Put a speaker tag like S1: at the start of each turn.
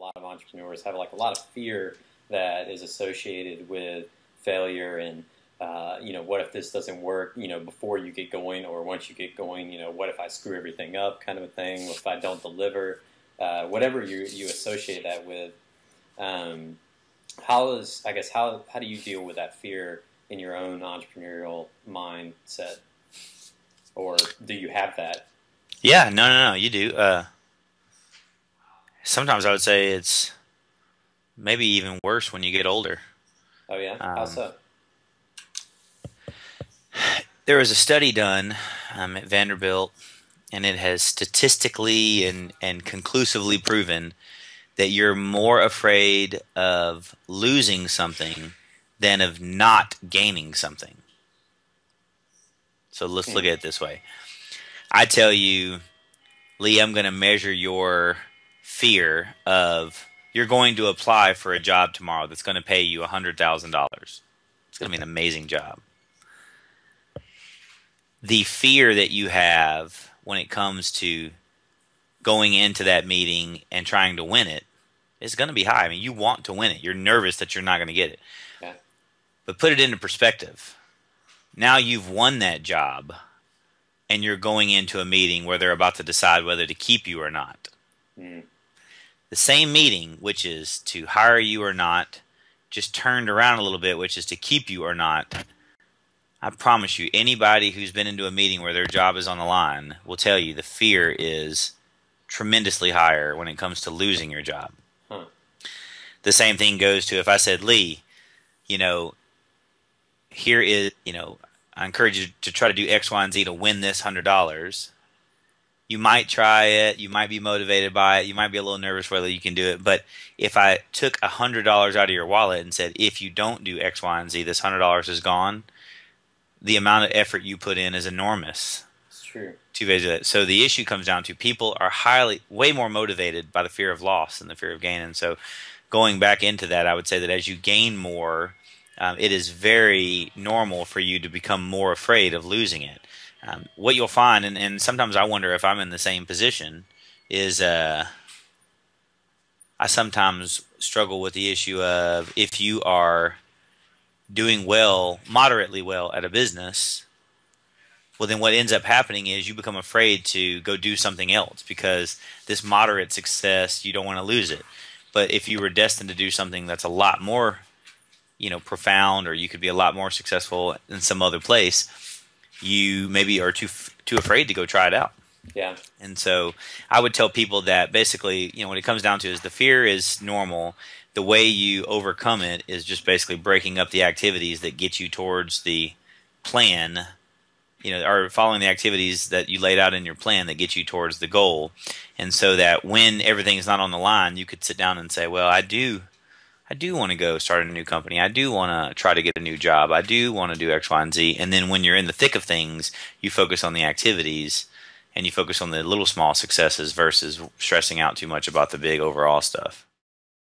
S1: lot of entrepreneurs have like a lot of fear that is associated with failure and what if this doesn't work, before you get going, or once you get going, what if I screw everything up, kind of a thing, if I don't deliver, whatever you associate that with. How do you deal with that fear in your own entrepreneurial mindset, or do you have that?
S2: Yeah, no, you do. Sometimes I would say it's maybe even worse when you get older.
S1: Oh yeah, how
S2: Um,
S1: so?
S2: there was a study done at Vanderbilt, and it has statistically and conclusively proven that you're more afraid of losing something than of not gaining something. So let's look
S1: Hmm.
S2: at it this way. I tell you, Lee, I'm going to measure your fear of you're going to apply for a job tomorrow that's going to pay you $100,000. It's going to be an amazing job. The fear that you have when it comes to going into that meeting and trying to win it is going to be high. I mean, you want to win it. You're nervous that you're not going to get it.
S1: Yeah.
S2: But put it into perspective. Now you've won that job, and you're going into a meeting where they're about to decide whether to keep you or not.
S1: Hmm.
S2: The same meeting, which is to hire you or not, just turned around a little bit, which is to keep you or not. I promise you, anybody who's been into a meeting where their job is on the line will tell you the fear is tremendously higher when it comes to losing your job.
S1: Huh.
S2: The same thing goes to if I said, Lee, here is, I encourage you to try to do X, Y, and Z to win this $100. You might try it. You might be motivated by it. You might be a little nervous whether you can do it. But if I took $100 out of your wallet and said, if you don't do X, Y, and Z, this $100 is gone, the amount of effort you put in is enormous.
S1: It's true.
S2: So the issue comes down to people are way more motivated by the fear of loss than the fear of gain. And so going back into that, I would say that as you gain more, it is very normal for you to become more afraid of losing it. What you'll find, and sometimes I wonder if I'm in the same position, is I sometimes struggle with the issue of if you are doing well, moderately well at a business, well then what ends up happening is you become afraid to go do something else because this moderate success, you don't want to lose it. But if you were destined to do something that's a lot more profound, or you could be a lot more successful in some other place, you maybe are too afraid to go try it out.
S1: Yeah.
S2: And so I would tell people that basically, what it comes down to is the fear is normal. The way you overcome it is just basically breaking up the activities that get you towards the plan, or following the activities that you laid out in your plan that get you towards the goal. And so that when everything is not on the line, you could sit down and say, well, I do want to go start a new company. I do want to try to get a new job. I do want to do X, Y, and Z. And then when you're in the thick of things, you focus on the activities and you focus on the little small successes versus stressing out too much about the big overall stuff.